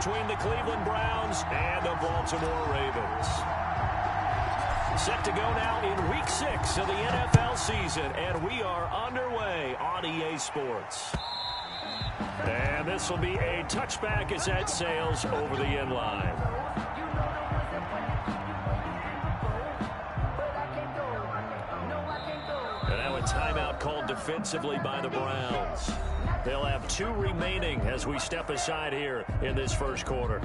between the Cleveland Browns and the Baltimore Ravens. Set to go now in Week 6 of the NFL season, and we are underway on EA Sports. And this will be a touchback as that sails over the end line. And now a timeout called defensively by the Browns. They'll have 2 remaining as we step aside here in this first quarter.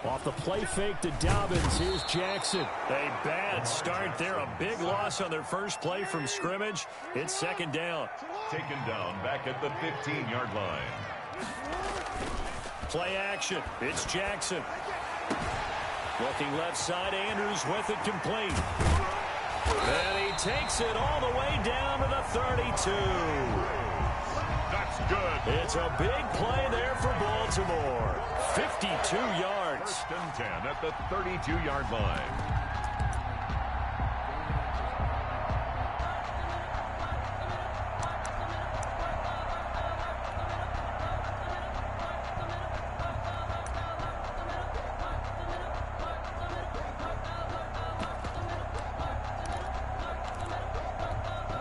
Off the play fake to Dobbins, here's Jackson. A bad start there, a big loss on their first play from scrimmage. It's second down. Taken down back at the 15-yard line. Play action, it's Jackson. Looking left side, Andrews with it complete. And he takes it all the way down to the 32. That's good. It's a big play there for Baltimore. 52 yards. First and 10 at the 32-yard line.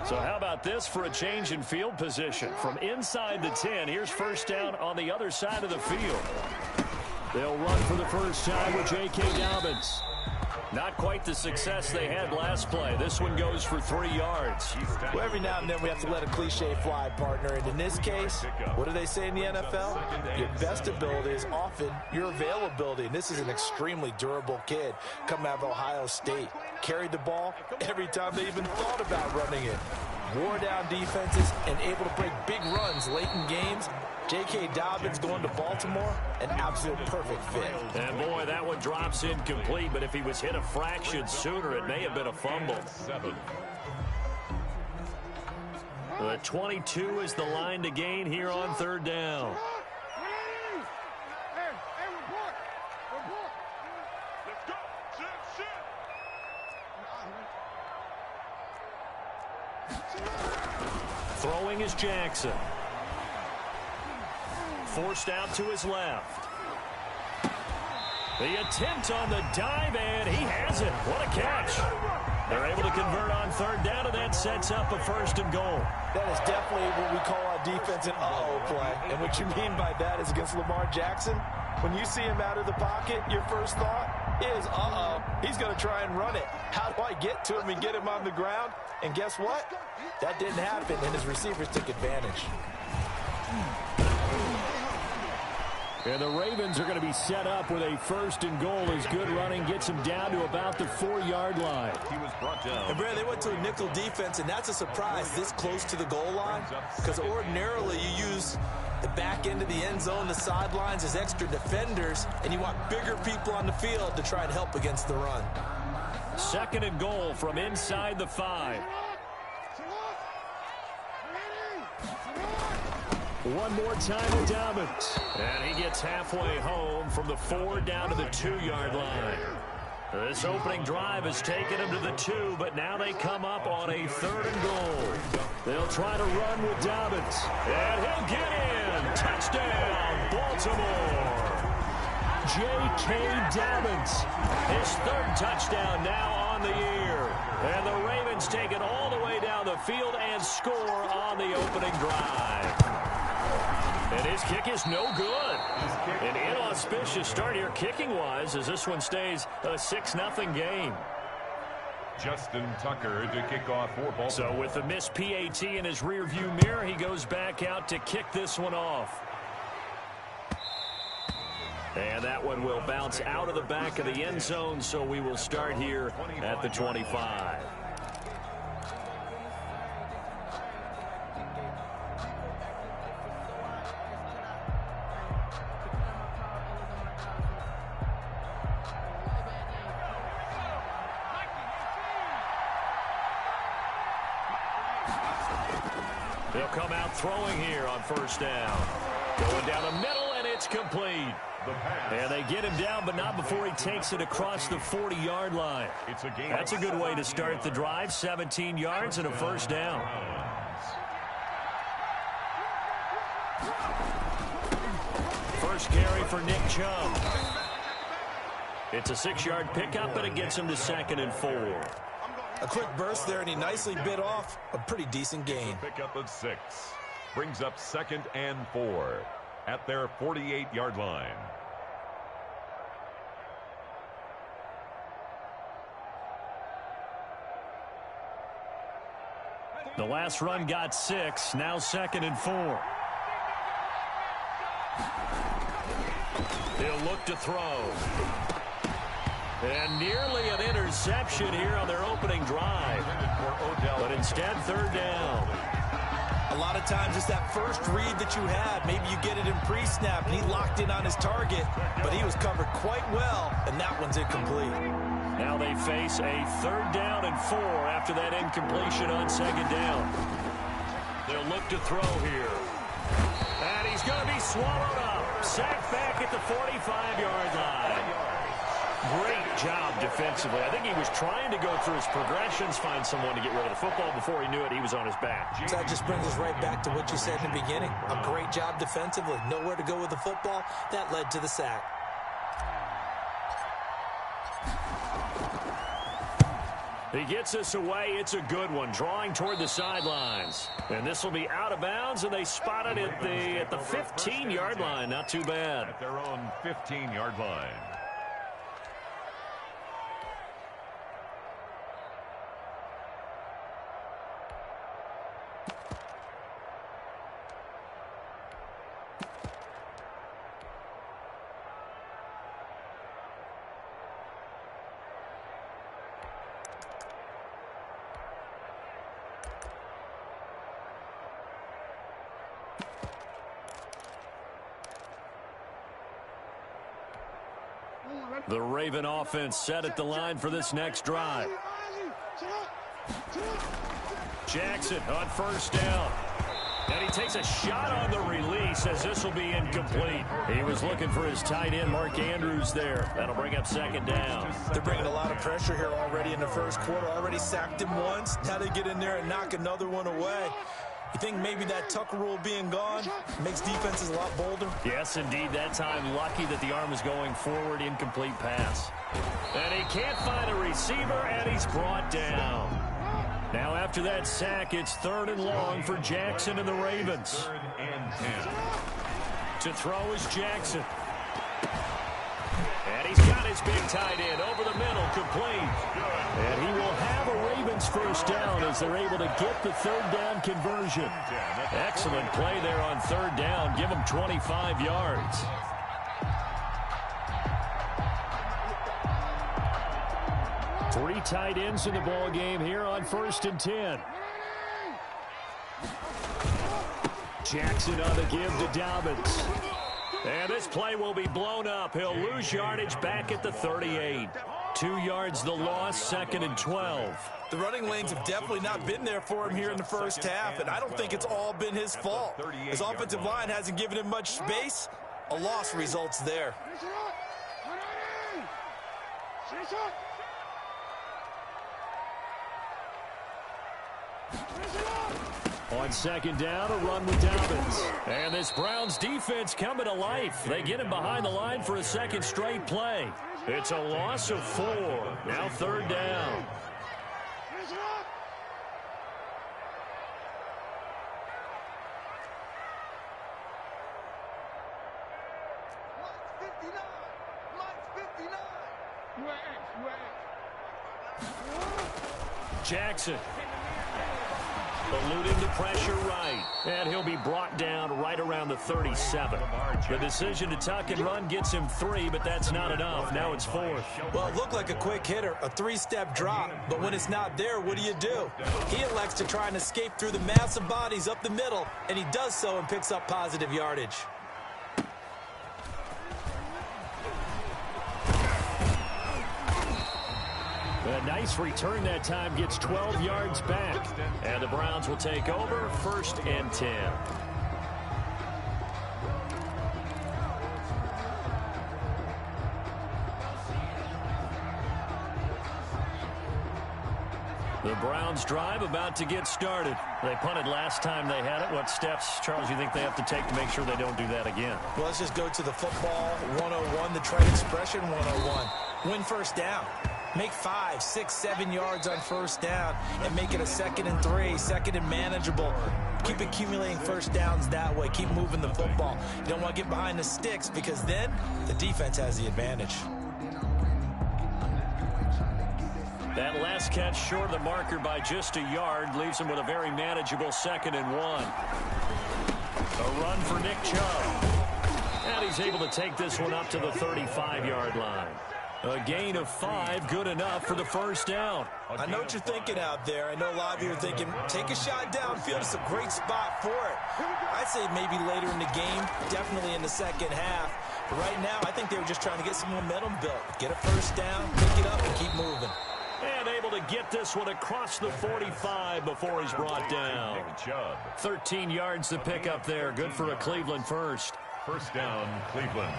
So how about this for a change in field position? From inside the 10, here's first down on the other side of the field. They'll run for the first time with J.K. Dobbins. Not quite the success they had last play. This one goes for 3 yards. Well, every now and then we have to let a cliche fly, partner. And in this case, what do they say in the NFL? Your best ability is often your availability. And this is an extremely durable kid coming out of Ohio State. Carried the ball every time they even thought about running it. Wore down defenses and able to break big runs late in games. J.K. Dobbins going to Baltimore, an absolute perfect fit. And boy, that one drops incomplete, but if he was hit a fraction sooner, it may have been a fumble. 7. The 22 is the line to gain here on third down. Throwing is Jackson. Forced out to his left. The attempt on the dive, and he has it. What a catch. They're able to convert on third down, and that sets up a first and goal. That is definitely what we call our defense an uh-oh play. And what you mean by that is against Lamar Jackson, when you see him out of the pocket, your first thought is, uh-oh, he's going to try and run it. How do I get to him and get him on the ground? And guess what? That didn't happen, and his receivers took advantage. And the Ravens are going to be set up with a first and goal as good running gets him down to about the 4-yard line. He was brought down. And Brad, they went to a nickel defense, and that's a surprise this close to the goal line, because ordinarily you use the back end of the end zone, the sidelines as extra defenders, and you want bigger people on the field to try and help against the run. Second and goal from inside the 5. One more time with Dobbins. And he gets halfway home from the 4 down to the 2-yard line. This opening drive has taken him to the 2, but now they come up on a third and goal. They'll try to run with Dobbins. And he'll get in. Touchdown, Baltimore. J.K. Dobbins. His third touchdown now on the year. And the Ravens take it all the way down the field and score on the opening drive. And his kick is no good. An inauspicious start here kicking-wise as this one stays a 6-0 game. Justin Tucker to kick off for Baltimore. So with the missed PAT in his rearview mirror, he goes back out to kick this one off. And that one will bounce out of the back of the end zone, so we will start here at the 25. They'll come out throwing here on first down. Going down the middle, and it's complete. And they get him down, but not before he takes it across the 40-yard line. That's a good way to start the drive. 17 yards and a first down. First carry for Nick Chubb. It's a 6-yard pickup, and it gets him to 2nd and 4. A quick burst there, and he nicely bit off a pretty decent gain. Pickup of 6. Brings up 2nd and 4 at their 48-yard line. The last run got 6, now 2nd and 4. He'll look to throw. And nearly an interception here on their opening drive. But instead, 3rd down. A lot of times it's that first read that you have. Maybe you get it in pre-snap, and he locked in on his target, but he was covered quite well, and that one's incomplete. Now they face a 3rd down and 4 after that incompletion on 2nd down. They'll look to throw here. And he's going to be swallowed up. Sacked back at the 45-yard line. Great job defensively. I think he was trying to go through his progressions, find someone to get rid of the football. Before he knew it, he was on his back. So that just brings us right back to what you said in the beginning. A great job defensively. Nowhere to go with the football. That led to the sack. He gets us away. It's a good one. Drawing toward the sidelines. And this will be out of bounds, and they spot it at the 15-yard line. Not too bad. At their own 15-yard line. The Raven offense set at the line for this next drive. Jackson on first down. And he takes a shot on the release as this will be incomplete. He was looking for his tight end, Mark Andrews, there. That'll bring up 2nd down. They're bringing a lot of pressure here already in the first quarter. Already sacked him once. Now they get in there and knock another one away. You think maybe that Tucker rule being gone makes defenses a lot bolder? Yes, indeed. That time, lucky that the arm was going forward. Incomplete pass. And he can't find a receiver, and he's brought down. Now, after that sack, it's 3rd and long for Jackson and the Ravens. 3rd and 10. To throw is Jackson. And he's got his big tight end over the middle, complete. And he will have a Ravens first down as they're able to get the 3rd down conversion. Excellent play there on 3rd down. Give him 25 yards. Three tight ends in the ball game here on 1st and 10. Jackson on the give to Dobbins. And this play will be blown up. He'll lose yardage back at the 38. 2 yards the loss, 2nd and 12. The running lanes have definitely not been there for him here in the first half, and I don't think it's all been his fault. His offensive line hasn't given him much space. A loss results there. On 2nd down, a run with Dobbins. And this Browns defense coming to life. They get him behind the line for a 2nd straight play. It's a loss of 4. Now 3rd down. Jackson. Eluding the pressure right. And he'll be brought down right around the 37. The decision to tuck and run gets him 3, but that's not enough. Now it's 4th. Well, it looked like a quick hitter, a 3-step drop. But when it's not there, what do? He elects to try and escape through the massive bodies up the middle, and he does so and picks up positive yardage. A nice return that time, gets 12 yards back. And the Browns will take over, 1st and 10. The Browns drive about to get started. They punted last time they had it. What steps, Charles, you think they have to take to make sure they don't do that again? Well, let's just go to the football 101, the trade expression 101. Win first down. Make 5, 6, 7 yards on first down and make it a 2nd and 3, 2nd and manageable. Keep accumulating first downs that way. Keep moving the football. You don't want to get behind the sticks because then the defense has the advantage. That last catch short of the marker by just a yard leaves him with a very manageable 2nd and 1. A run for Nick Chubb. And he's able to take this one up to the 35-yard line. A gain of 5, good enough for the first down. I know what you're thinking out there. I know a lot of you are thinking, take a shot downfield. It's a great spot for it. I'd say maybe later in the game, definitely in the second half. But right now, I think they were just trying to get some momentum built. Get a first down, pick it up, and keep moving. And able to get this one across the 45 before he's brought down. 13 yards to pick up there. Good for a Cleveland first. First down, Cleveland.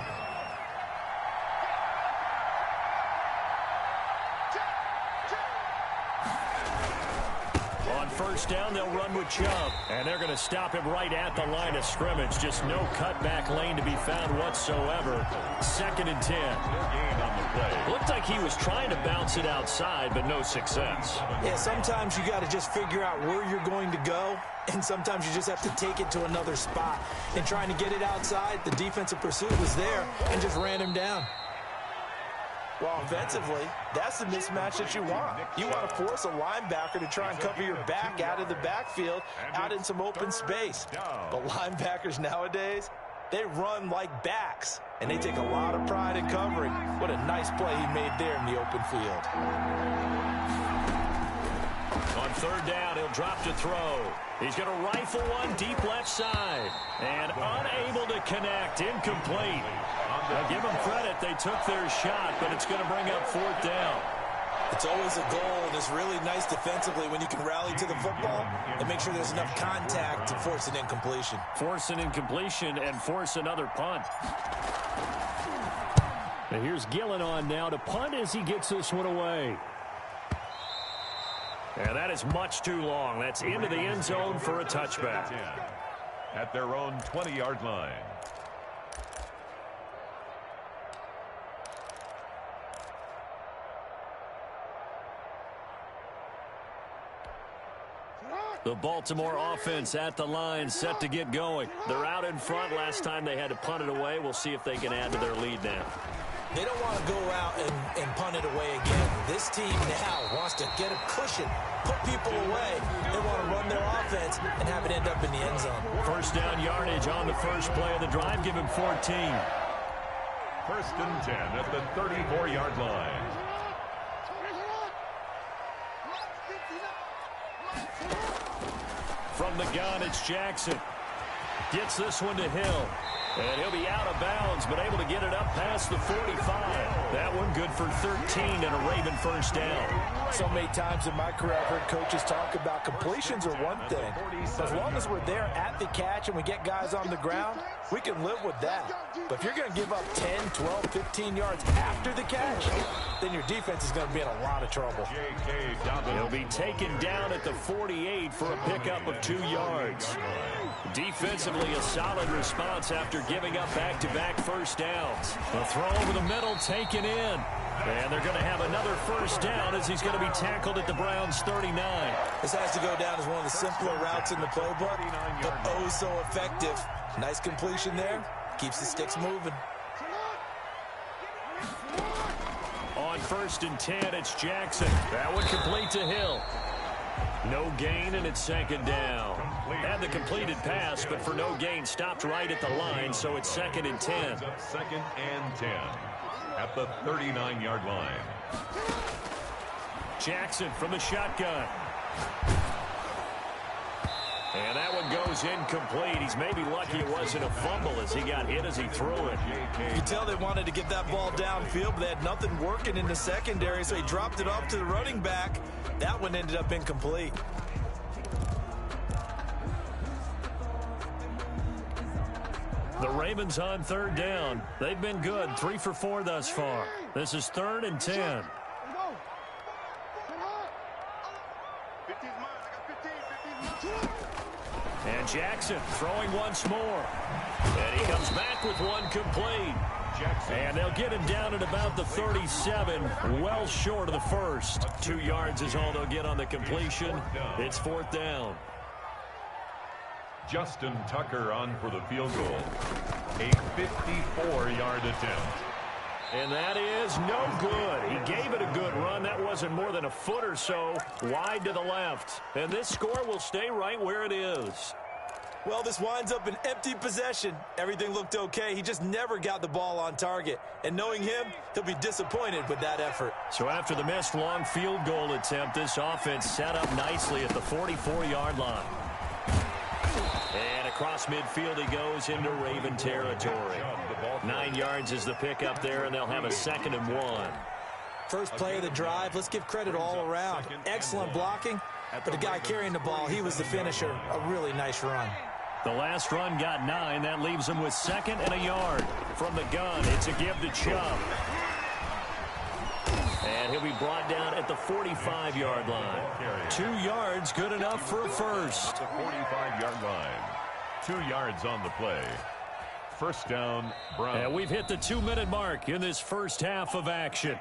On first down, they'll run with Chubb. And they're going to stop him right at the line of scrimmage. Just no cutback lane to be found whatsoever. 2nd and 10. Looked like he was trying to bounce it outside, but no success. Yeah, sometimes you got to just figure out where you're going to go, and sometimes you just have to take it to another spot. And trying to get it outside, the defensive pursuit was there and just ran him down. Well, offensively, that's the mismatch that you want. You want to force a linebacker to try and cover your back out of the backfield, out in some open space. But linebackers nowadays, they run like backs, and they take a lot of pride in covering. What a nice play he made there in the open field. On third down, he'll drop to throw. He's going to rifle one deep left side. And unable to connect. Incomplete. Now give them credit. They took their shot, but it's going to bring up 4th down. It's always a goal, and it's really nice defensively when you can rally to the football and make sure there's enough contact to force an incompletion. Force an incompletion and force another punt. And here's Gillen on now to punt as he gets this one away. And that is much too long. That's into the end zone for a touchback. At their own 20-yard line. The Baltimore offense at the line, set to get going. They're out in front. Last time they had to punt it away. We'll see if they can add to their lead now. They don't want to go out and punt it away again. This team now wants to get a cushion, put people away. They want to run their offense and have it end up in the end zone. First down yardage on the first play of the drive. Give him 14. 1st and 10 at the 34-yard line. From the gun, it's Jackson. Gets this one to Hill. And he'll be out of bounds, but able to get it up past the 45. That one good for 13 and a Raven first down. So many times in my career, I've heard coaches talk about completions are one thing. As long as we're there at the catch and we get guys on the ground, we can live with that. But if you're going to give up 10, 12, 15 yards after the catch, then your defense is going to be in a lot of trouble. He'll be taken down at the 48 for a pickup of 2 yards. Defensively, a solid response after giving up back-to-back first downs. The throw over the middle taken in. And they're going to have another first down as he's going to be tackled at the Browns' 39. This has to go down as one of the simpler routes in the playbook, but oh so effective. Nice completion there. Keeps the sticks moving. On 1st and 10, it's Jackson. That one complete to Hill. No gain, and it's 2nd down. Had the completed pass, but for no gain, stopped right at the line, so it's 2nd and 10. 2nd and 10 at the 39-yard line. Jackson from the shotgun. And that one goes incomplete. He's maybe lucky it wasn't a fumble as he got hit as he threw it. You can tell they wanted to get that ball downfield, but they had nothing working in the secondary, so he dropped it off to the running back. That one ended up incomplete. The Ravens on third down. They've been good, 3 for 4 thus far. This is 3rd and 10. And Jackson throwing once more. And he comes back with one complete. And they'll get him down at about the 37, well short of the first. 2 yards is all they'll get on the completion. It's 4th down. Justin Tucker on for the field goal. A 54-yard attempt. And that is no good. He gave it a good run. That wasn't more than a foot or so wide to the left. And this score will stay right where it is. Well, this winds up an empty possession. Everything looked okay. He just never got the ball on target. And knowing him, he'll be disappointed with that effort. So after the missed long field goal attempt, this offense set up nicely at the 44-yard line. And across midfield he goes into Raven territory. 9 yards is the pickup there, and they'll have a 2nd and 1. First play of the drive, let's give credit all around. Excellent blocking, but the guy carrying the ball, he was the finisher. A really nice run. The last run got 9. That leaves him with 2nd and a yard. From the gun, it's a give to Chubb. And he'll be brought down at the 45-yard line. 2 yards, good enough for a first. The 45-yard line. 2 yards on the play. First down, Brown. And we've hit the 2-minute mark in this first half of action.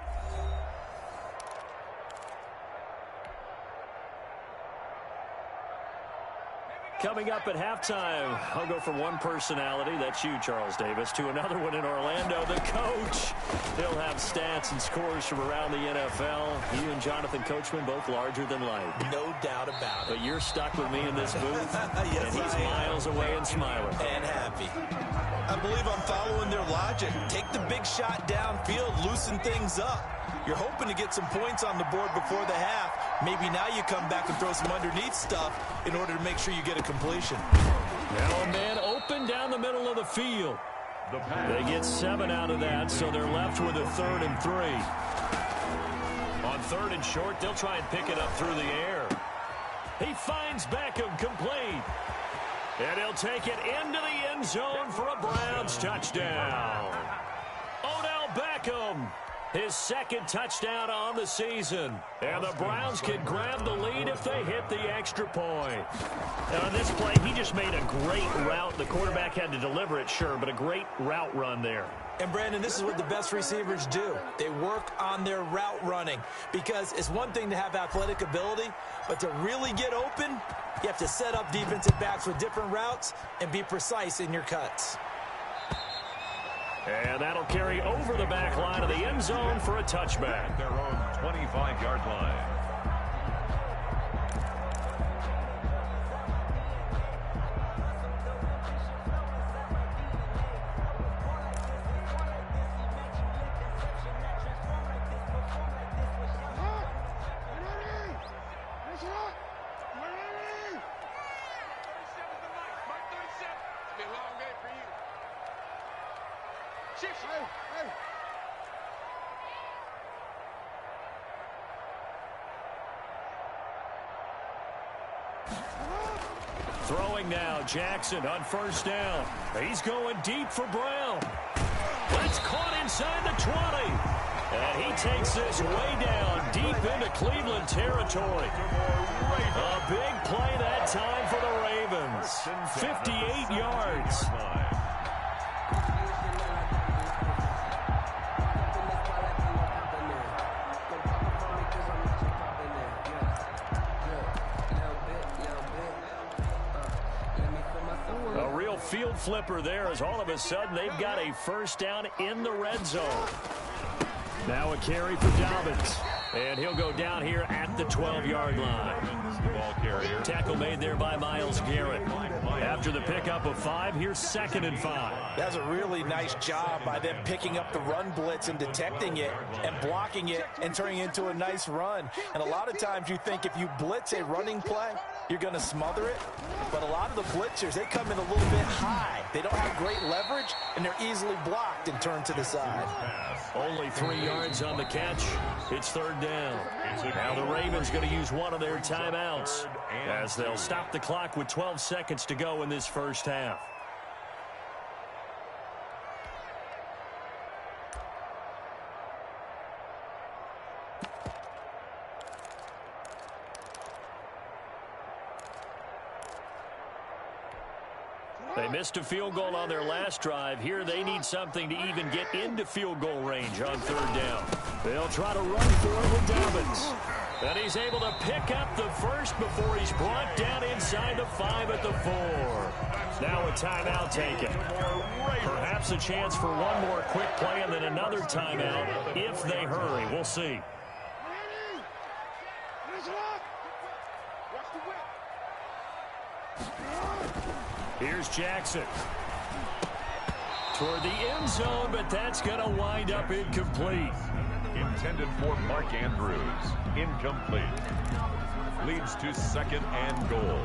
Coming up at halftime, I'll go from one personality, that's you, Charles Davis, to another one in Orlando, the coach. He'll have stats and scores from around the NFL. You and Jonathan Coachman, both larger than life. No doubt about it. But you're stuck with me in this booth, yes, and he's miles away and smiling. And happy. I believe I'm following their logic. Take the big shot downfield, loosen things up. You're hoping to get some points on the board before the half. Maybe now you come back and throw some underneath stuff in order to make sure you get a completion. Now a man open down the middle of the field. They get 7 out of that, so they're left with a 3rd and 3. On 3rd and short, they'll try and pick it up through the air. He finds Beckham complete. And he'll take it into the end zone for a Browns touchdown. Odell Beckham, his 2nd touchdown on the season. And the Browns can grab the lead if they hit the extra point. On this play, he just made a great route. The quarterback had to deliver it, sure, but a great route run there. And, Brandon, this is what the best receivers do. They work on their route running because it's one thing to have athletic ability, but to really get open, you have to set up defensive backs with different routes and be precise in your cuts. And that'll carry over the back line of the end zone for a touchback. Their own 25-yard line. Throwing now, Jackson on 1st down. He's going deep for Brown. It's caught inside the 20. And he takes this way down deep into Cleveland territory. A big play that time for the Ravens. 58 yards. Field flipper there as all of a sudden they've got a 1st down in the red zone. Now a carry for Dobbins. And he'll go down here at the 12-yard line. Ball carrier. Tackle made there by Myles Garrett. After the pickup of 5, here's 2nd and 5. That's a really nice job by them picking up the run blitz and detecting it and blocking it and turning it into a nice run. And a lot of times you think if you blitz a running play, you're going to smother it. But a lot of the blitzers, they come in a little bit high. They don't have great leverage, and they're easily blocked and turned to the side. Only 3 yards on the catch. It's third down. Now the Ravens going to use one of their timeouts as they'll stop the clock with 12 seconds to go in this first half. They missed a field goal on their last drive. Here they need something to even get into field goal range on third down. They'll try to run for it with Dobbins. And he's able to pick up the first before he's brought down inside the 5 at the 4. Now a timeout taken. Perhaps a chance for one more quick play and then another timeout if they hurry. We'll see. Here's Jackson. Toward the end zone, but that's going to wind up incomplete. Intended for Mark Andrews. Incomplete. Leads to second and goal.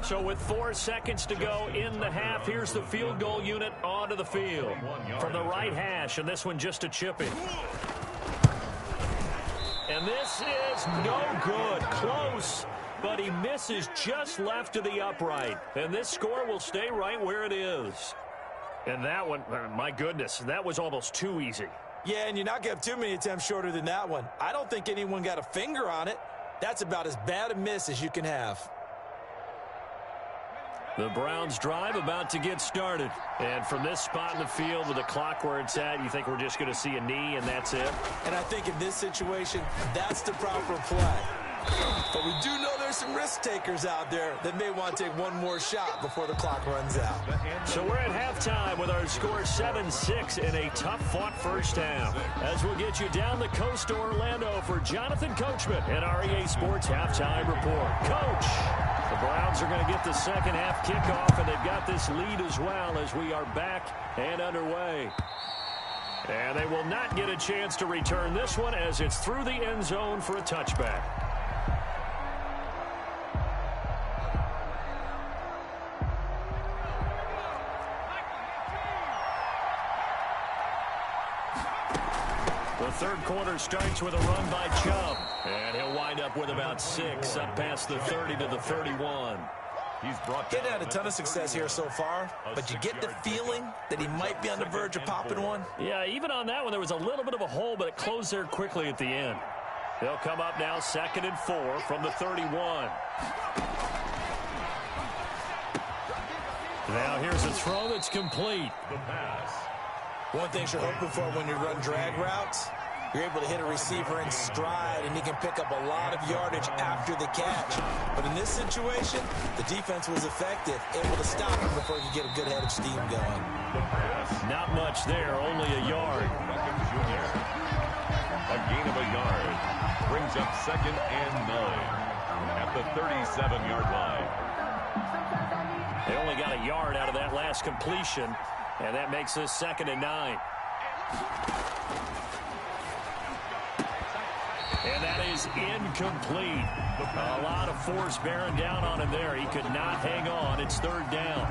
So with 4 seconds to go in the half, here's the field goal unit onto the field. From the right hash, and this one just a chip in. And this is no good. Close, but he misses just left to the upright. And this score will stay right where it is. And that one, my goodness, that was almost too easy. Yeah, and you're not going to have too many attempts shorter than that one. I don't think anyone got a finger on it. That's about as bad a miss as you can have. The Browns drive about to get started. And from this spot in the field with the clock where it's at, you think we're just going to see a knee and that's it? And I think in this situation, that's the proper play. But we do know there's some risk takers out there that may want to take one more shot before the clock runs out. So we're at halftime with our score 7-6 in a tough-fought first half. As we'll get you down the coast to Orlando for Jonathan Coachman and our EA Sports Halftime Report. Coach, the Browns are going to get the second half kickoff, and they've got this lead as well as we are back and underway. And they will not get a chance to return this one as it's through the end zone for a touchback. The third quarter starts with a run by Chubb. And he'll wind up with about 6 up past the 30 to the 31. Getting had a ton of success here so far, but you get the feeling that he might be on the verge of popping one. Yeah, even on that one, there was a little bit of a hole, but it closed there quickly at the end. They'll come up now 2nd and 4 from the 31. Now here's a throw that's complete. The pass. One thing you're hoping for when you run drag routes, you're able to hit a receiver in stride, and he can pick up a lot of yardage after the catch. But in this situation, the defense was effective, able to stop him before he could get a good head of steam going. Not much there, only a yard. A gain of a yard. Brings up 2nd and 9 at the 37-yard line. They only got a yard out of that last completion, and that makes this 2nd and 9. And that is incomplete. A lot of force bearing down on him there. He could not hang on. It's 3rd down.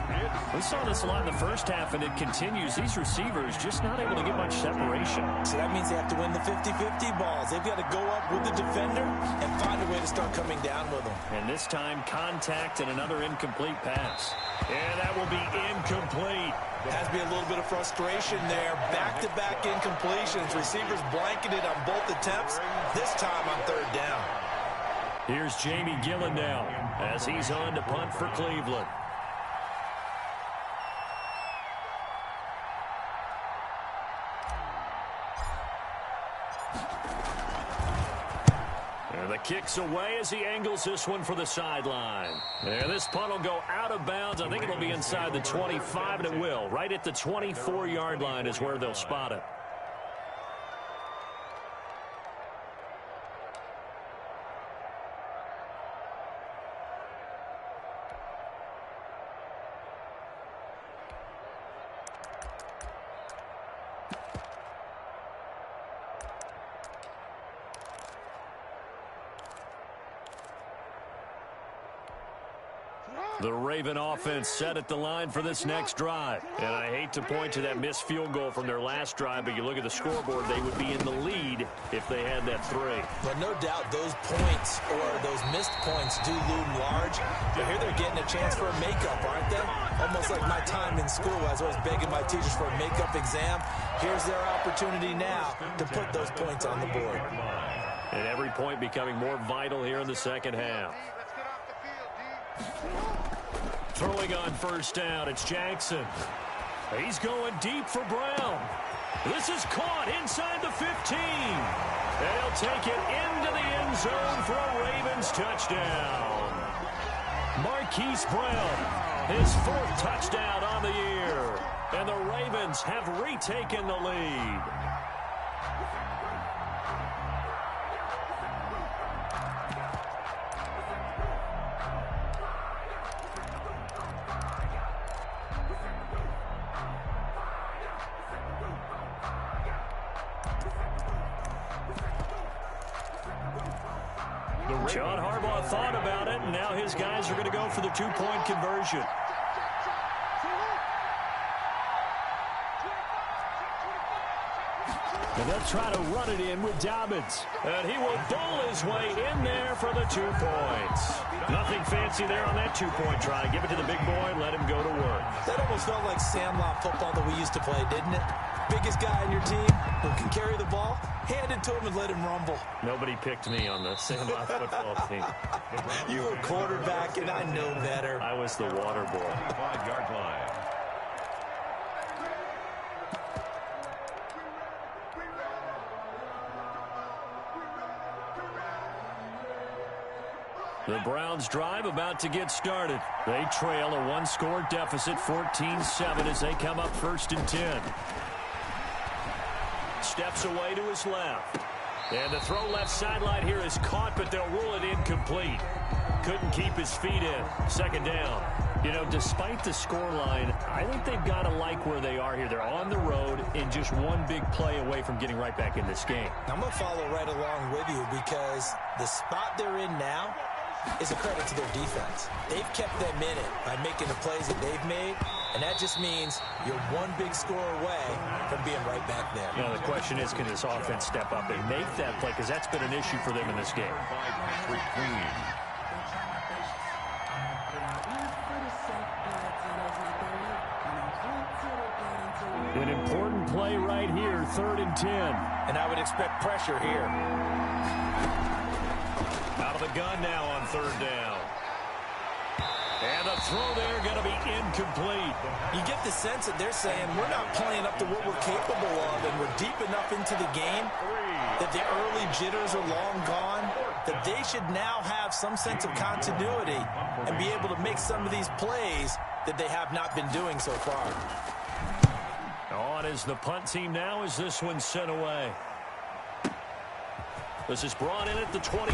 We saw this a lot in the first half, and it continues. These receivers just not able to get much separation. So that means they have to win the 50-50 balls. They've got to go up with the defender and find a way to start coming down with them. And this time, contact and another incomplete pass. And that will be incomplete. Has to be a little bit of frustration there. Back-to-back incompletions. Receivers blanketed on both attempts, this time on 3rd down. Here's Jamie Gillen now as he's on to punt for Cleveland. And the kick's away as he angles this one for the sideline. And this punt will go out of bounds. I think it'll be inside the 25, and it will. Right at the 24-yard line is where they'll spot it. The Raven offense set at the line for this next drive. And I hate to point to that missed field goal from their last drive, but you look at the scoreboard, they would be in the lead if they had that 3. But no doubt those points or those missed points do loom large. But here they're getting a chance for a makeup, aren't they? Almost like my time in school. I was always begging my teachers for a makeup exam. Here's their opportunity now to put those points on the board. And every point becoming more vital here in the second half. Throwing on first down, it's Jackson. He's going deep for Brown. This is caught inside the 15. And he'll take it into the end zone for a Ravens touchdown. Marquise Brown, his 4th touchdown on the year. And the Ravens have retaken the lead. John Harbaugh thought about it, and now his guys are going to go for the 2-point conversion. And they'll try to run it in with Dobbins. And he will bowl his way in there for the 2 points. Nothing fancy there on that 2-point try. Give it to the big boy and let him go to work. That almost felt like Sandlot football that we used to play, didn't it? Biggest guy on your team who can carry the ball, hand it to him and let him rumble. Nobody picked me on the Sandlot football team. You were quarterback, and I know better. I was the water boy. 5-yard line. The Browns drive about to get started. They trail a 1-score deficit, 14-7, as they come up 1st and 10. Steps away to his left. And the throw left sideline here is caught, but they'll rule it incomplete. Couldn't keep his feet in. 2nd down. You know, despite the scoreline, I think they've got to like where they are here. They're on the road and just one big play away from getting right back in this game. I'm going to follow right along with you because the spot they're in now is a credit to their defense. They've kept them in it by making the plays that they've made, and that just means you're one big score away from being right back there. You know, the question is, can this offense step up and make that play? Because that's been an issue for them in this game. An important play right here, 3rd and 10. And I would expect pressure here. Out of the gun now on 3rd down. And the throw there going to be incomplete. You get the sense that they're saying we're not playing up to what we're capable of, and we're deep enough into the game that the early jitters are long gone, that they should now have some sense of continuity and be able to make some of these plays that they have not been doing so far. On is the punt team now as this one's sent away. This is brought in at the 21.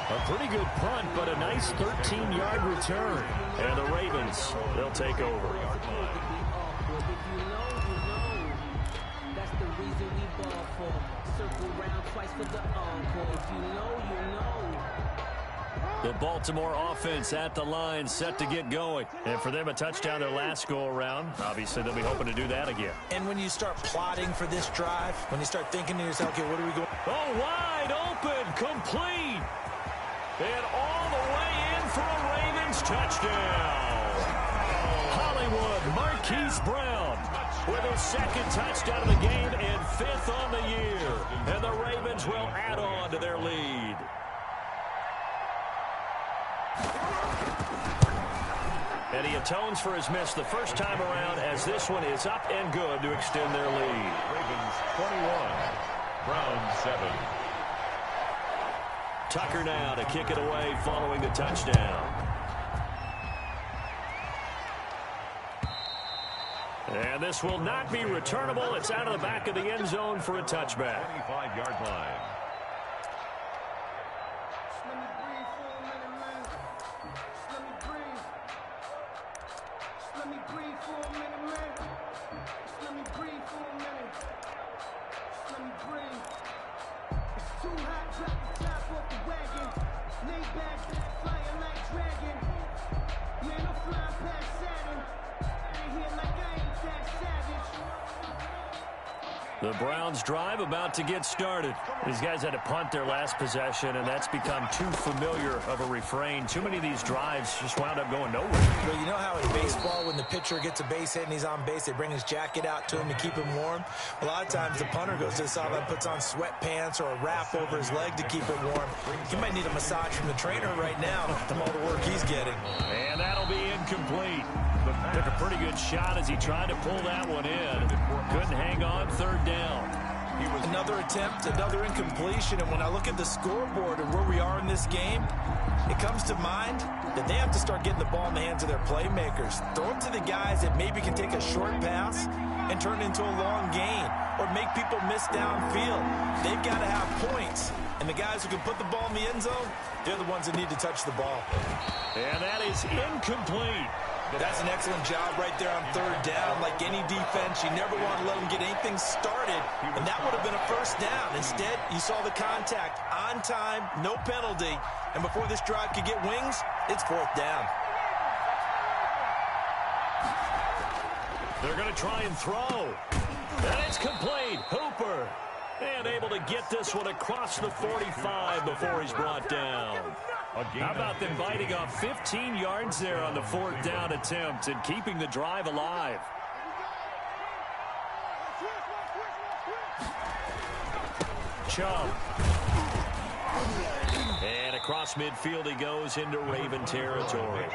A pretty good punt, but a nice 13-yard return. And the Ravens, they'll take over. That's the reason we ball for. Circle round twice for the encore. If you know, you know. The Baltimore offense at the line, set to get going. And for them, a touchdown their last go-around. Obviously, they'll be hoping to do that again. And when you start plotting for this drive, when you start thinking to yourself, okay, what are we going? Oh, wide open, complete. And all the way in for a Ravens touchdown. Hollywood Marquise Brown with his 2nd touchdown of the game and 5th on the year. And the Ravens will add on to their lead. And he atones for his miss the first time around as this one is up and good to extend their lead. Ravens 21, Browns 7. Tucker now to kick it away following the touchdown. And this will not be returnable. It's out of the back of the end zone for a touchback. 25-yard line. The Browns drive about to get started. These guys had to punt their last possession, and that's become too familiar of a refrain. Too many of these drives just wound up going nowhere. Well, you know how in baseball, when the pitcher gets a base hit and he's on base, they bring his jacket out to him to keep him warm? A lot of times the punter goes to the sideline, puts on sweatpants or a wrap over his leg to keep it warm. He might need a massage from the trainer right now from all the work he's getting. And that'll be incomplete. Took a pretty good shot as he tried to pull that one in. Couldn't hang on, third down. Another attempt, another incompletion, and when I look at the scoreboard and where we are in this game, it comes to mind that they have to start getting the ball in the hands of their playmakers. Throw it to the guys that maybe can take a short pass and turn it into a long gain or make people miss downfield. They've got to have points, and the guys who can put the ball in the end zone, they're the ones that need to touch the ball. And that is incomplete. That's an excellent job right there on third down. Like any defense, you never want to let them get anything started, and that would have been a first down. Instead, you saw the contact on time, no penalty, and before this drive could get wings, it's fourth down. They're going to try and throw, and it's complete. Hooper, and able to get this one across the 45 before he's brought down. How about them biting off 15 yards there on the fourth down attempt and keeping the drive alive? Chubb. And across midfield he goes into Raven territory.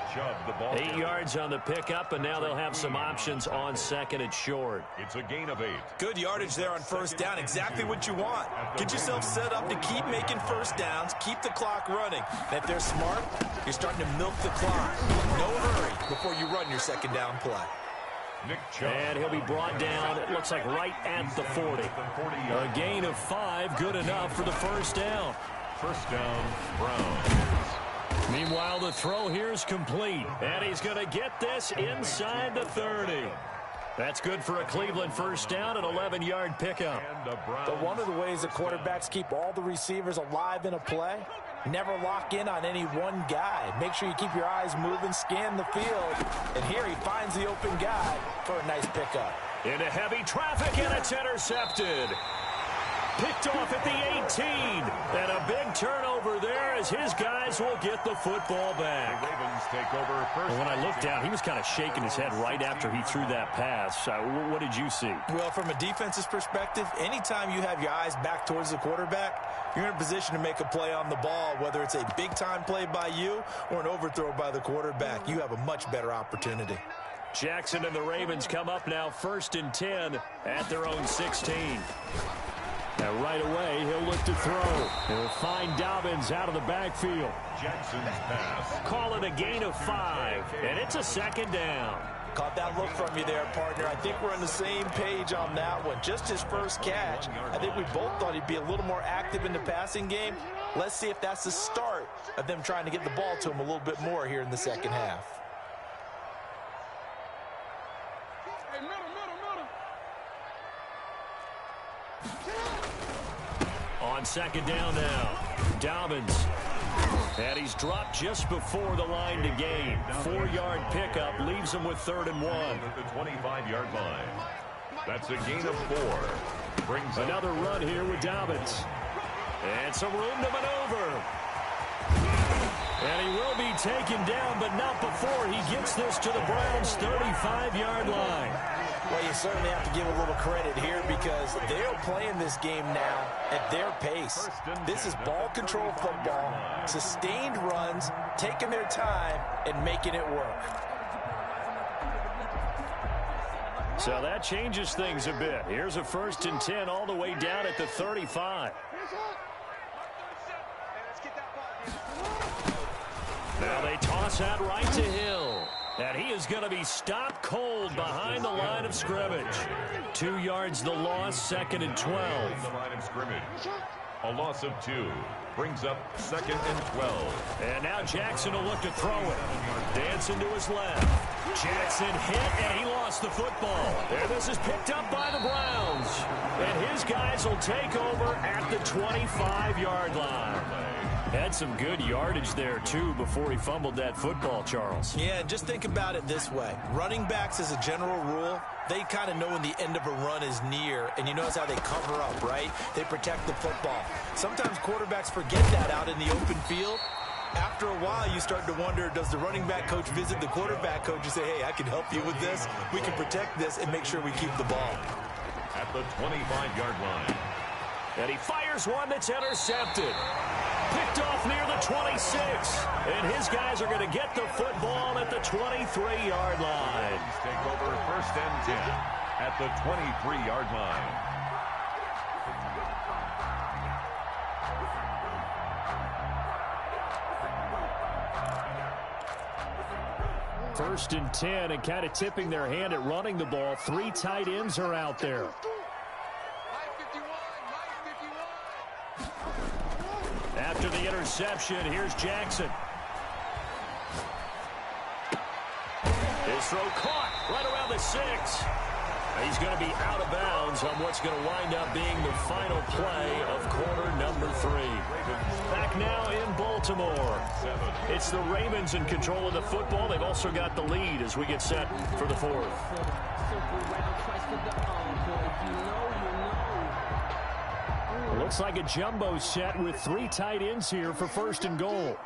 8 yards on the pickup, and now they'll have some options on second and short. It's a gain of 8. Good yardage there on first down. Exactly what you want. Get yourself set up to keep making first downs, keep the clock running. And if they're smart, you're starting to milk the clock. No hurry before you run your second down play. And he'll be brought down, it looks like right at the 40. A gain of 5, good enough for the first down. First down, Browns. Meanwhile, the throw here is complete, and he's going to get this inside the 30. That's good for a Cleveland first down, an 11-yard pickup. But one of the ways the quarterbacks keep all the receivers alive in a play, never lock in on any one guy. Make sure you keep your eyes moving, scan the field, and here he finds the open guy for a nice pickup. Into heavy traffic, and it's intercepted. Picked off at the 18, and a big turnover there as his guys will get the football back. The Ravens take over first. When I looked down, he was kind of shaking his head right after he threw that pass. What did you see? Well, from a defense's perspective, anytime you have your eyes back towards the quarterback, you're in a position to make a play on the ball, whether it's a big-time play by you or an overthrow by the quarterback. You have a much better opportunity. Jackson and the Ravens come up now 1st and 10 at their own 16. And right away, he'll look to throw. He'll find Dobbins out of the backfield. Jackson's pass. Call it a gain of 5, and it's a second down. Caught that look from you there, partner. I think we're on the same page on that one. Just his first catch. I think we both thought he'd be a little more active in the passing game. Let's see if that's the start of them trying to get the ball to him a little bit more here in the second half. On second down now, Dobbins. And he's dropped just before the line to gain. 4-yard pickup leaves him with 3rd and 1. At the 25-yard line. That's a gain of 4. Brings another run here with Dobbins. And some room to maneuver. And he will be taken down, but not before he gets this to the Browns' 35-yard line. Well, you certainly have to give a little credit here because they're playing this game now at their pace. This is ball control football, sustained runs, taking their time, and making it work. So that changes things a bit. Here's a 1st and 10 all the way down at the 35. Now they toss out right to Hill. And he is going to be stopped cold behind the line of scrimmage. 2 yards the loss, 2nd and 12. The line of scrimmage. A loss of 2. Brings up 2nd and 12. And now Jackson will look to throw it. Dancing to his left. Jackson hit, and he lost the football. And this is picked up by the Browns. And his guys will take over at the 25-yard line. Had some good yardage there, too, before he fumbled that football, Charles. Yeah, just think about it this way. Running backs, as a general rule, they kind of know when the end of a run is near, and you notice how they cover up, right? They protect the football. Sometimes quarterbacks forget that out in the open field. After a while, you start to wonder, does the running back coach visit the quarterback coach and say, hey, I can help you with this, we can protect this, and make sure we keep the ball. At the 25-yard line. And he fires one that's intercepted. Picked off near the 26. And his guys are going to get the football at the 23-yard line. Take over first and 10 at the 23-yard line. First and 10, and kind of tipping their hand at running the ball. 3 tight ends are out there. After the interception, here's Jackson. His throw caught right around the 6. He's going to be out of bounds on what's going to wind up being the final play of quarter number 3. Back now in Baltimore. It's the Ravens in control of the football. They've also got the lead as we get set for the 4th. Looks like a jumbo set with 3 tight ends here for first and goal.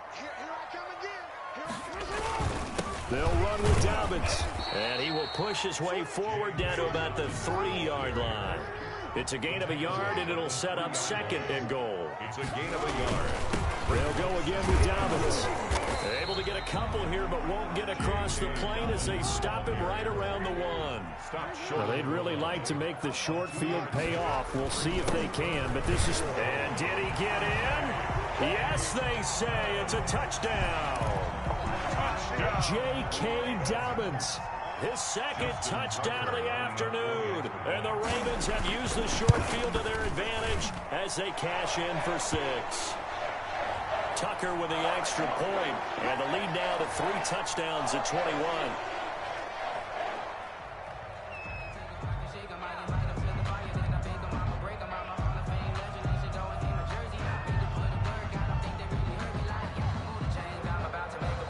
They'll run with Dobbins. And he will push his way forward down to about the 3-yard line. It's a gain of a yard, and it'll set up second and goal. It's a gain of a yard. They'll go again with Dobbins. Able to get a couple here, but won't get across the plane as they stop him right around the 1. Now, they'd really like to make the short field pay off. We'll see if they can, but this is... And did he get in? Yes, they say. It's a touchdown. J.K. Dobbins. His second touchdown of the afternoon. And the Ravens have used the short field to their advantage as they cash in for 6. Tucker with the extra point, and the lead now to 3 touchdowns at 21.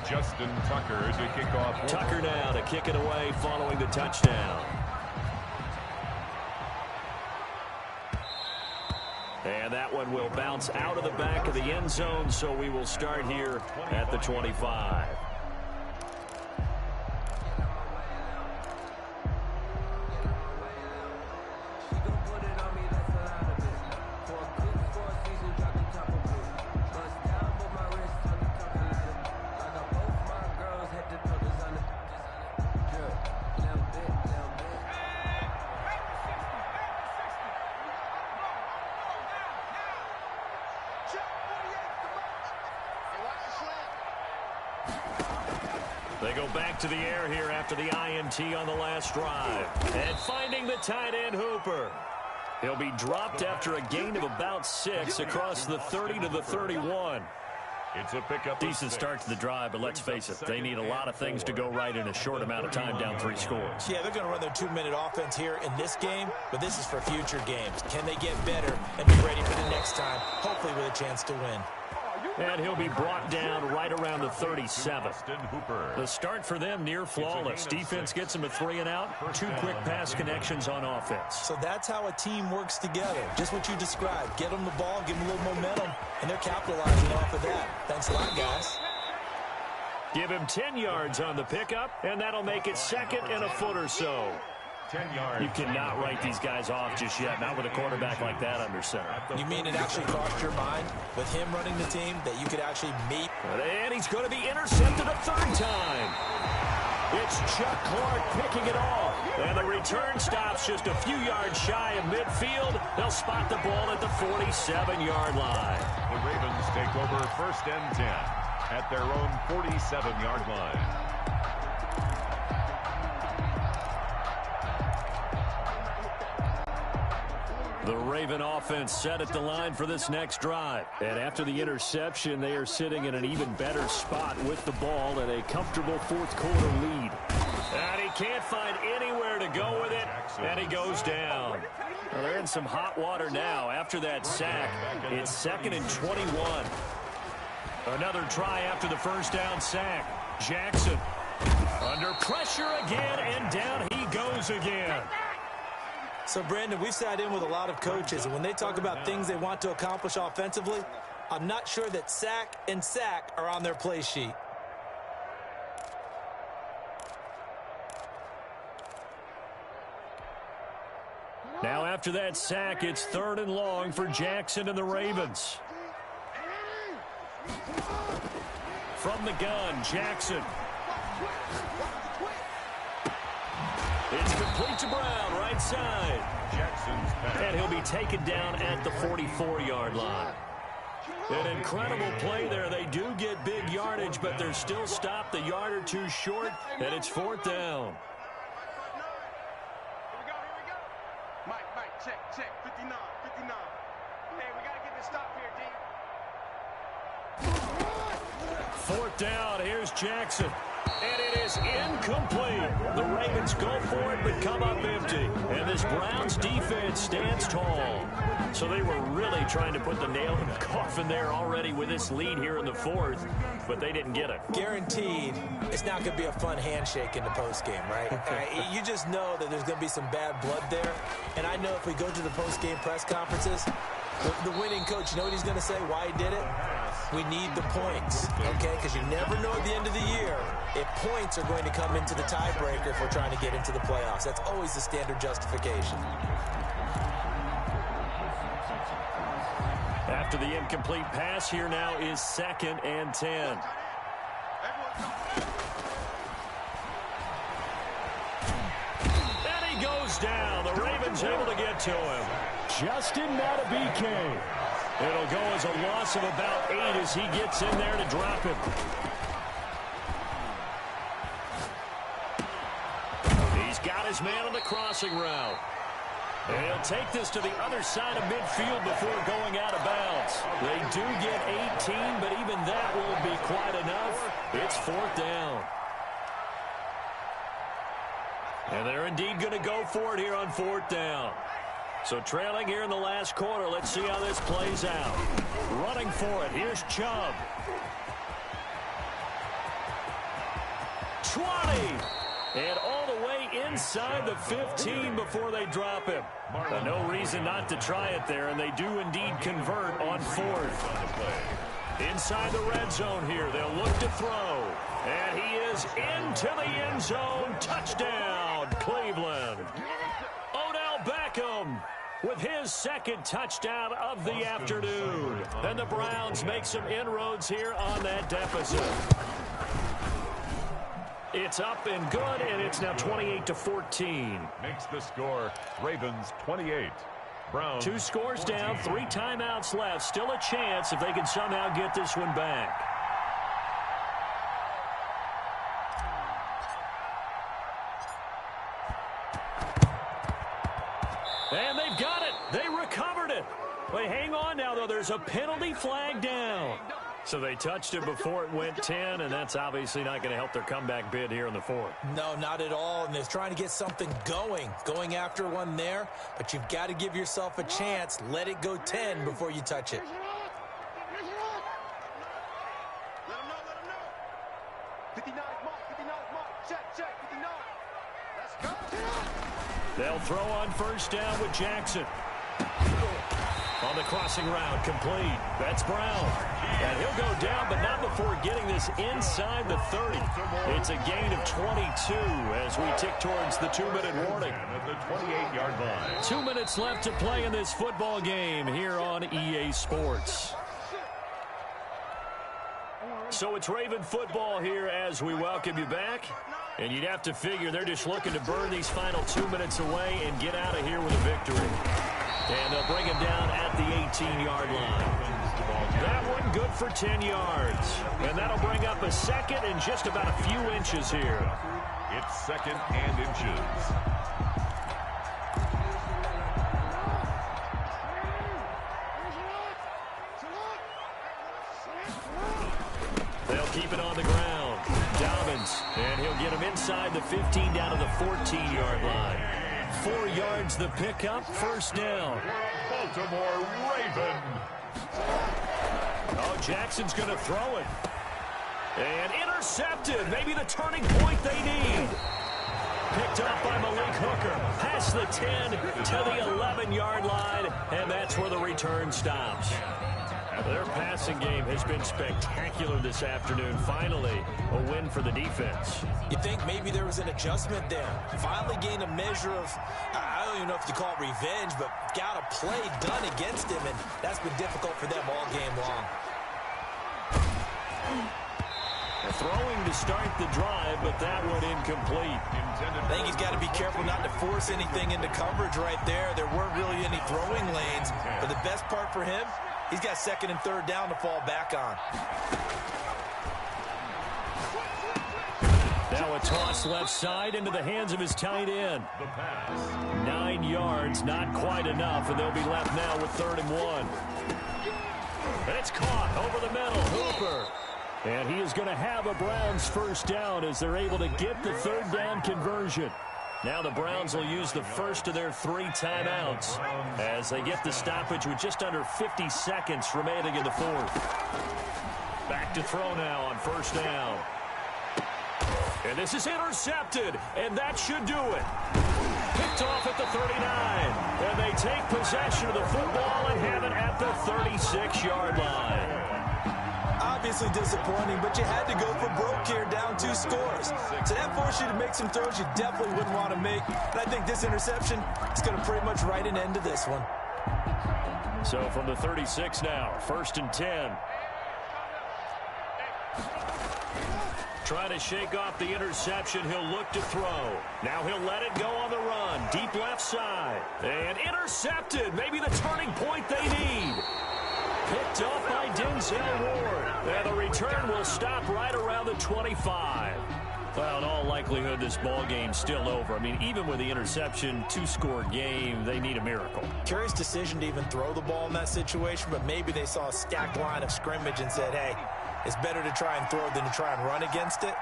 Justin Tucker to kick off. Tucker now to kick it away following the touchdown. And that one will bounce out of the back of the end zone, so we will start here at the 25. They go back to the air here after the INT on the last drive. And finding the tight end Hooper. He'll be dropped after a gain of about 6 across the 30 to the 31. It's a pickup. Decent start to the drive, but let's face it, they need a lot of things to go right in a short amount of time down 3 scores. Yeah, they're going to run their 2-minute offense here in this game, but this is for future games. Can they get better and be ready for the next time, hopefully with a chance to win? And he'll be brought down right around the 37. The start for them near flawless. Defense gets him a 3 and out. 2 quick pass connections on offense. So that's how a team works together. Just what you described. Get them the ball, give them a little momentum, and they're capitalizing off of that. Thanks a lot, guys. Give him 10 yards on the pickup, and that'll make it second and a foot or so. 10 yards. You cannot write these guys off just yet, not with a quarterback like that under center. You mean it actually crossed your mind with him running the team that you could actually meet? And he's going to be intercepted a 3rd time. It's Chuck Clark picking it off. And the return stops just a few yards shy of midfield. They'll spot the ball at the 47-yard line. The Ravens take over first and 10 at their own 47-yard line. The Raven offense set at the line for this next drive. And after the interception, they are sitting in an even better spot with the ball and a comfortable 4th quarter lead. can't find anywhere to go with it, and he goes down. Well, they're in some hot water now. After that sack, it's 2nd and 21. Another try after the first down sack. Jackson under pressure again, and down he goes again. So, Brandon, we've sat in with a lot of coaches, and when they talk about things they want to accomplish offensively, I'm not sure that sack and sack are on their play sheet. Now after that sack, it's 3rd and long for Jackson and the Ravens. From the gun, Jackson. It's complete to Brown, right side. And he'll be taken down at the 44-yard line. An incredible play there. They do get big yardage, but they're still stopped a yard or two short, and it's 4th down. Check, 59. Hey, we got to get this stop here, D. 4th down, here's Jackson. And it is incomplete. The Ravens go for it, but come up empty. And this Browns defense stands tall. So they were really trying to put the nail in the coffin there already with this lead here in the 4th, but they didn't get it. Guaranteed, it's not going to be a fun handshake in the postgame, right? You just know that there's going to be some bad blood there. And I know if we go to the postgame press conferences, the winning coach, you know what he's going to say, why he did it? We need the points, okay? Because you never know at the end of the year if points are going to come into the tiebreaker if we're trying to get into the playoffs. That's always the standard justification. After the incomplete pass, here now is 2nd and 10. And he goes down. The Ravens able to get to him. Justin Matabike. It'll go as a loss of about 8 as he gets in there to drop him. He's got his man on the crossing route. And he'll take this to the other side of midfield before going out of bounds. They do get 18, but even that won't be quite enough. It's 4th down. And they're indeed going to go for it here on 4th down. So trailing here in the last quarter. Let's see how this plays out. Running for it. Here's Chubb. 20. And all the way inside the 15 before they drop him. No reason not to try it there, and they do indeed convert on 4th. Inside the red zone here. They'll look to throw. And he is into the end zone. Touchdown, Cleveland. Odell Beckham with his 2nd touchdown of the afternoon. And the Browns make some inroads here on that deficit. It's up and good, and it's now 28-14. Makes the score Ravens 28. Browns 2 scores down, 3 timeouts left. Still a chance if they can somehow get this one back. And they've got it. They recovered it. But hang on now, though. There's a penalty flag down. So they touched it before it went 10, and that's obviously not going to help their comeback bid here in the 4th. No, not at all. And they're trying to get something going after one there. But you've got to give yourself a chance. Let it go 10 before you touch it. Let him know. 59 mark. Check, 59. Let's go. They'll throw on 1st down with Jackson. On the crossing route, complete. That's Brown. And he'll go down, but not before getting this inside the 30. It's a gain of 22 as we tick towards the 2-minute warning. at the 28-yard line. 2 minutes left to play in this football game here on EA Sports. So it's Raven football here as we welcome you back. And you'd have to figure they're just looking to burn these final 2 minutes away and get out of here with a victory. And they'll bring him down at the 18-yard line. That one good for 10 yards. And that'll bring up a second and just about a few inches here. It's second and inches. They'll keep it on the ground. Dobbins, and he'll get him inside the 15 down to the 14-yard line. 4 yards the pickup, first down. Baltimore Raven. Oh, Jackson's going to throw it. And intercepted. Maybe the turning point they need. Picked up by Malik Hooker. Past the 10 to the 11-yard line. And that's where the return stops. Their passing game has been spectacular this afternoon. Finally, a win for the defense. You think maybe there was an adjustment there. Finally gained a measure of, I don't even know if you call it revenge, but got a play done against him, and that's been difficult for them all game long. Throwing to start the drive, but that one incomplete. I think he's got to be careful not to force anything into coverage right there. There weren't really any throwing lanes, but the best part for him, he's got second and third down to fall back on. Now a toss left side into the hands of his tight end. 9 yards, not quite enough, and they'll be left now with 3rd and 1. And it's caught over the middle. Hooper. And he is going to have a Browns first down as they're able to get the 3rd down conversion. Now the Browns will use the first of their 3 timeouts as they get the stoppage with just under 50 seconds remaining in the 4th. Back to throw now on first down. And this is intercepted, and that should do it. Picked off at the 39, and they take possession of the football and have it at the 36-yard line. Obviously disappointing, but you had to go for broke here, down 2 scores. So that forced you to make some throws you definitely wouldn't want to make. And I think this interception is going to pretty much write an end to this one. So from the 36 now, 1st and 10. Trying to shake off the interception. He'll look to throw. Now he'll let it go on the run. Deep left side. And intercepted. Maybe the turning point they need. Picked off by Denzel Ward. And the return will stop right around the 25. Well, in all likelihood, this ball game's still over. I mean, even with the interception, 2-score game, they need a miracle. Curious decision to even throw the ball in that situation, but maybe they saw a stacked line of scrimmage and said, hey, it's better to try and throw than to try and run against it.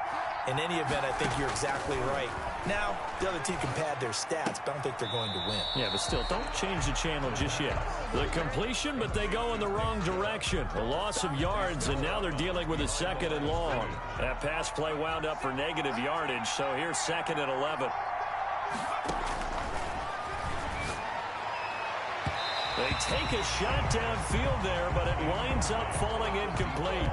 In any event, I think you're exactly right. Now, the other team can pad their stats, but I don't think they're going to win. Yeah, but still, don't change the channel just yet. The completion, but they go in the wrong direction. A loss of yards, and now they're dealing with a 2nd and long. That pass play wound up for negative yardage, so here's 2nd and 11. They take a shot downfield there, but it winds up falling incomplete.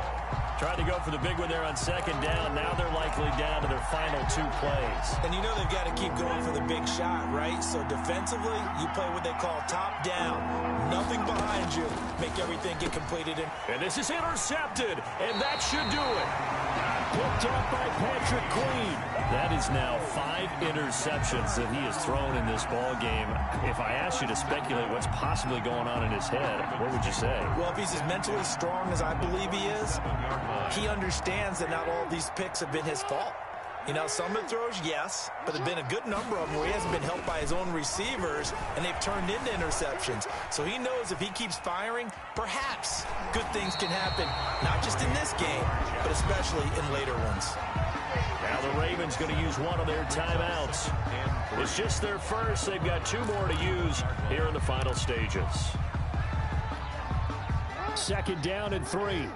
Tried to go for the big one there on 2nd down. Now they're likely down to their final 2 plays. And you know they've got to keep going for the big shot, right? So defensively, you play what they call top down. Nothing behind you. Make everything get completed. And this is intercepted, and that should do it. Picked up by Patrick Queen. That is now 5 interceptions that he has thrown in this ball game. If I asked you to speculate what's possibly going on in his head, what would you say? Well, if he's as mentally strong as I believe he is, he understands that not all these picks have been his fault. You know, some of the throws, yes, but there have been a good number of them where he hasn't been helped by his own receivers, and they've turned into interceptions. So he knows if he keeps firing, perhaps good things can happen, not just in this game, but especially in later ones. Now the Ravens going to use one of their timeouts. It's just their first. They've got 2 more to use here in the final stages. 2nd down and 3.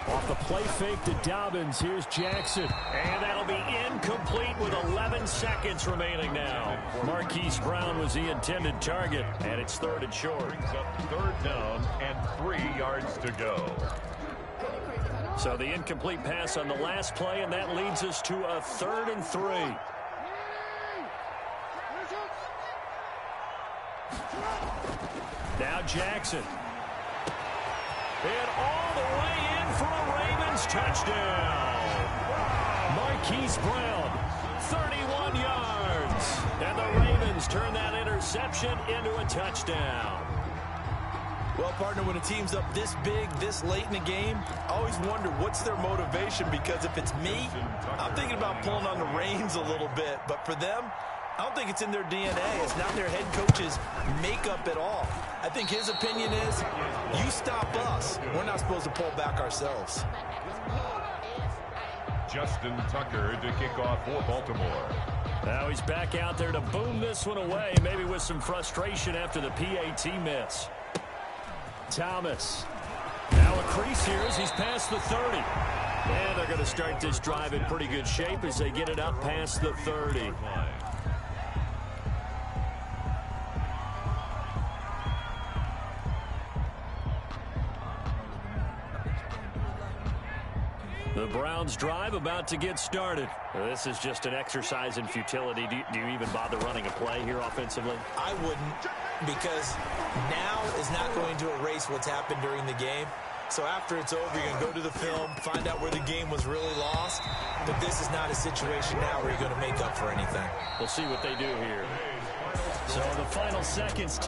Off the play fake to Dobbins. Here's Jackson. And that'll be incomplete with 11 seconds remaining now. Marquise Brown was the intended target, and it's 3rd and short. Brings up 3rd down and 3 yards to go. So the incomplete pass on the last play, and that leads us to a 3rd and 3. Now Jackson. And all the way in for a Ravens touchdown. Marquise Brown, 31 yards. And the Ravens turn that interception into a touchdown. Well, partner, when a team's up this big, this late in the game, I always wonder what's their motivation, because if it's me, I'm thinking about pulling on the reins a little bit. But for them, I don't think it's in their DNA. It's not their head coach's makeup at all. I think his opinion is, you stop us. We're not supposed to pull back ourselves. Justin Tucker to kick off for Baltimore. Now he's back out there to boom this one away, maybe with some frustration after the PAT miss. Thomas. Now a crease here as he's past the 30. And they're going to start this drive in pretty good shape as they get it up past the 30. The Browns drive about to get started. This is just an exercise in futility. Do you even bother running a play here offensively? I wouldn't, because now is not going to erase what's happened during the game. So after it's over, you're going to go to the film, find out where the game was really lost. But this is not a situation now where you're going to make up for anything. We'll see what they do here. So the final seconds.